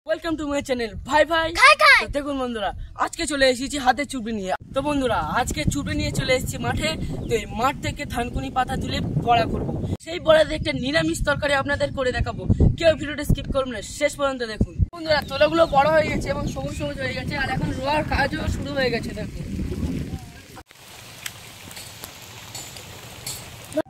Welcome to my channel ভাই ভাই। তো দেখুন বন্ধুরা, আজকে চলে এসেছি হাতে চুবড়ি নিয়ে। তো বন্ধুরা, আজকে চুবড়ি নিয়ে চলে এসেছি মাঠে। তো এই মাঠ থেকে থানকুনি পাতা তুলে বড়া করবো। সেই বড়াতে একটা নিরামিষ তরকারি আপনাদের করে দেখাবো। কেউ ভিডিওটা স্কিপ করবেন না, শেষ পর্যন্ত দেখুন। বন্ধুরা, তোলাগুলো বড় হয়ে গেছে এবং সবুজ সবুজ হয়ে গেছে, আর এখন রোয়ার কাজও শুরু হয়ে গেছে। দেখুন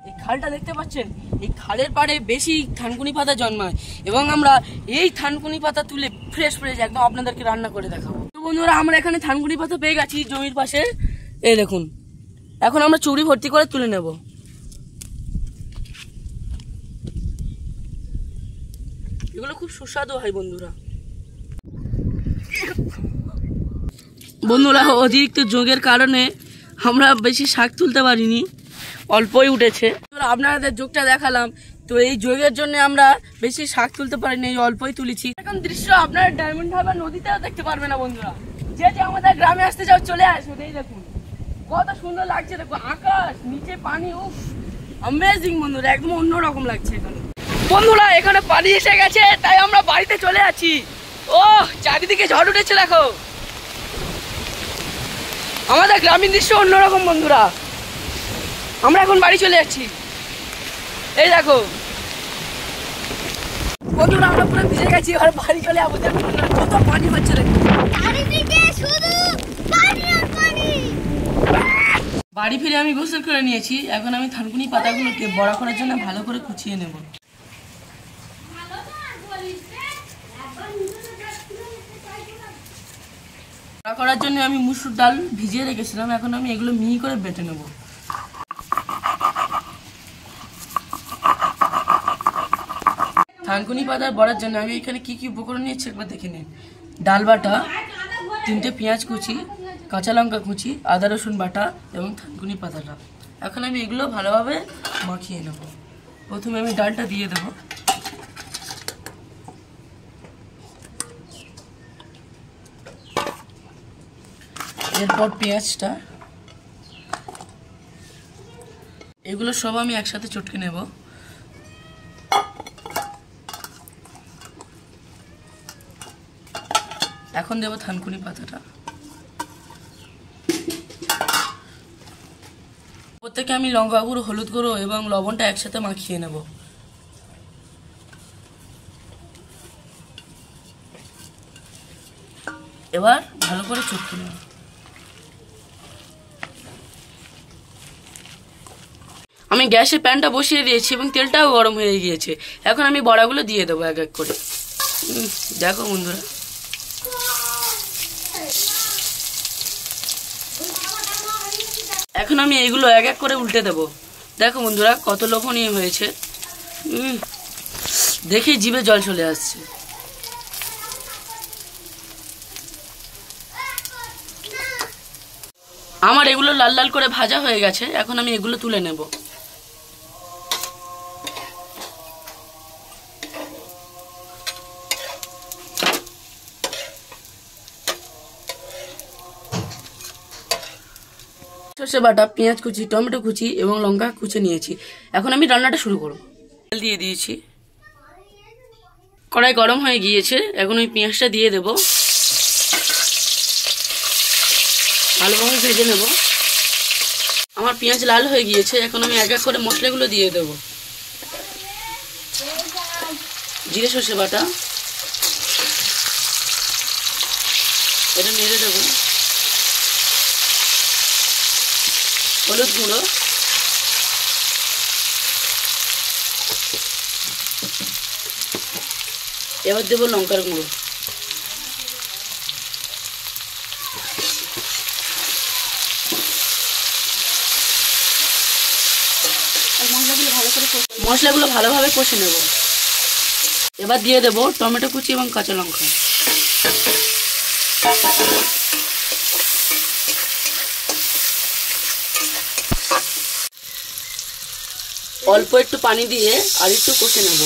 এই খালটা দেখতে পাচ্ছেন, এই খালের পাড়ে বেশি থানকুনি পাতা জন্মায় এবং আমরা এই থানকুনি পাতা তুলে ফ্রেশ একদম আপনাদেরকে রান্না করে দেখাবো। তো বন্ধুরা, আমরা এখানে থানকুনি পাতা পেয়ে গেছি জমির পাশে। এই দেখুন, এখন আমরা চুড়ি ভর্তি করে তুলে নেব। এগুলো খুব সুস্বাদু হয় বন্ধুরা। বন্ধুরা, অতিরিক্ত যোগের কারণে আমরা বেশি শাক তুলতে পারিনি, অল্পই উঠেছে। আপনাদের যোগটা দেখালাম, তো এই যোগের জন্য আমরা বেশি শাক তুলতে পারিনি, এই অল্পই তুলেছি। এখন দৃশ্য আপনারা ডায়মন্ড হারবার নদীতেও দেখতে পারবে না বন্ধুরা। যে আমাদের গ্রামে আসতে চাও চলে আসুন। এই দেখুন কত সুন্দর লাগছে, দেখো আকাশ, নিচে পানি, উফ অ্যামেজিং বন্ধুরা, একদম অন্যরকম লাগছে এখানে। বন্ধুরা, এখানে পানি এসে গেছে, তাই আমরা বাড়িতে চলে আছি। ও চারিদিকে ঝড় উঠেছে, দেখো আমাদের গ্রামীণ দৃশ্য অন্যরকম বন্ধুরা। আমরা এখন বাড়ি চলে যাচ্ছি। এই দেখো বন্ধুরা, আমরা পুরো ভিজে গেছি, এবার বাড়ি চলে যাবো। দেখো কত পানি হচ্ছে, দেখো বাড়ি ফিরে আমি গোসল করে নিয়েছি। এখন আমি থানকুনি পাতাগুলোকে বড়া করার জন্য ভালো করে কুচিয়ে নেব। বড়া করার জন্য আমি মুসুর ডাল ভিজিয়ে রেখেছিলাম, এখন আমি এগুলো মিহি করে বেটে নেব। থানকুনি পাতার বড়ার জন্য আমি এখানে কি কি উপকরণ নিয়েছি একবার দেখে নিন। ডাল বাটা, 3টে পেঁয়াজ কুচি, কাঁচা লঙ্কা কুচি, আদা রসুন বাটা এবং থানকুনি পাতাটা। এখন আমি এগুলো ভালোভাবে মাখিয়ে নেব। প্রথমে আমি ডালটা দিয়ে দেব, এরপর পেঁয়াজটা, এগুলো সব আমি একসাথে চটকে নেব। এখন দেব থানকুনি পাতাটা। প্রত্যেকে আমি লঙ্কা গুঁড়ো, হলুদ গুঁড়ো এবং লবণটা একসাথে মাখিয়ে নেব। এবার ভালো করে চটকে নেব। আমি গ্যাসে প্যানটা বসিয়ে দিয়েছি এবং তেলটাও গরম হয়ে গিয়েছে। এখন আমি বড়াগুলো দিয়ে দেবো এক এক করে। দেখো বন্ধুরা, এখন আমি এইগুলো এক এক করে উল্টে দেব। দেখো বন্ধুরা, কত লোভনীয় হয়েছে, দেখে জিভে জল চলে আসছে। আমার এগুলো লাল লাল করে ভাজা হয়ে গেছে, এখন আমি এগুলো তুলে নেব। সরষে বাটা, পেঁয়াজ কুচি, টমেটো কুচি এবং লঙ্কা কুচি নিয়েছি। এখন আমি রান্নাটা শুরু করব। তেল দিয়ে দিয়েছি, কড়াই গরম হয়ে গিয়েছে। এখন ওই পেঁয়াজটা দিয়ে দেব, ভালোভাবে ভেজে নেব। আমার পেঁয়াজ লাল হয়ে গিয়েছে, এখন আমি এক এক করে মশলাগুলো দিয়ে দেব। জিরে সরষে বাটা, এটা নেড়ে দেব। হলুদ গুঁড়ো, এবার দেবো লঙ্কার গুঁড়ো, মশলাগুলো ভালোভাবে কষে নেব। এবার দিয়ে দেবো টমেটো কুচি এবং কাঁচা লঙ্কা। অল্প একটু পানি দিয়ে আর একটু কষে নেব,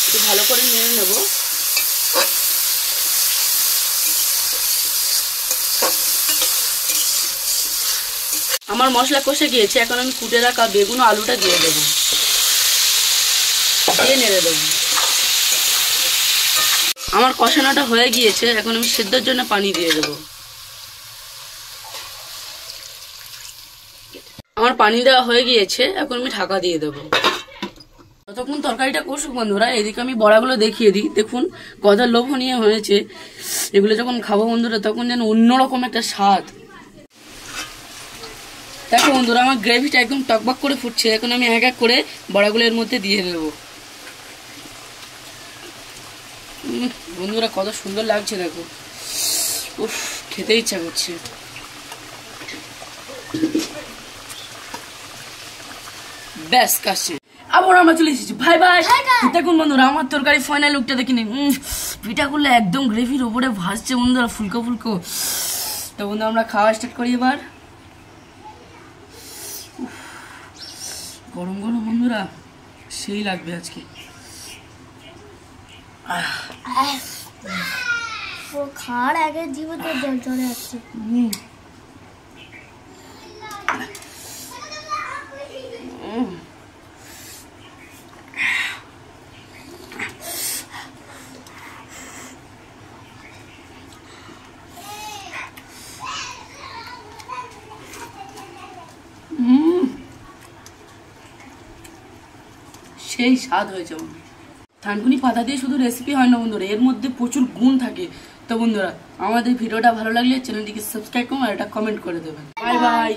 একটু ভালো করে নেড়ে নেব। আমার মশলা কষে গিয়েছে, এখন আমি কুটে রাখা বেগুন ও আলুটা দিয়ে দেবো, দিয়ে নেড়ে দেবো। আমার কষানোটা হয়ে গিয়েছে, এখন আমি সেদ্ধর জন্য পানি দিয়ে দেবো। আমার পানি দেওয়া হয়ে গিয়েছে, এখন আমি ঢাকা দিয়ে দেবো। ততক্ষণ তরকারিটা কষুক বন্ধুরা, এদিকে আমি বড়াগুলো দেখিয়ে দিই। দেখুন কত লোভনীয় হয়েছে, এগুলো যখন খাবো বন্ধুরা তখন যেন অন্যরকম একটা স্বাদ। দেখো বন্ধুরা আমার গ্রেভিটা একদম টকবক করে ফুটছে, এখন আমি এক এক করে বড়াগুলো এর মধ্যে দিয়ে দেবো। বন্ধুরা কত সুন্দর লাগছে দেখো, উফ খেতে ইচ্ছা করছে। ব্যাস কাছে আবার আমরা চলে এসেছি, ভাই ভাই। দেখুন বন্ধুরা আমার তরকারি ফাইনাল লুকটা দেখিনি, পিঠা করলে একদম গ্রেভির ওপরে ভাসছে বন্ধুরা, ফুলকো ফুলকো। তো বন্ধু আমরা খাওয়া স্টার্ট করি এবার। গরম গরম বন্ধুরা সেই লাগবে আজকে। খাওয়ার আগে জীবন তো জল চলে যাচ্ছে। সেই স্বাদ হয়েছে বন্ধু। থানকুনি পাতা দিয়ে শুধু রেসিপি হয় না বন্ধুরা, এর মধ্যে প্রচুর গুণ থাকে। তো বন্ধুরা আমাদের ভিডিওটা ভালো লাগলে চ্যানেলটিকে সাবস্ক্রাইব করুন আর একটা কমেন্ট করে দেবেন। Bye bye.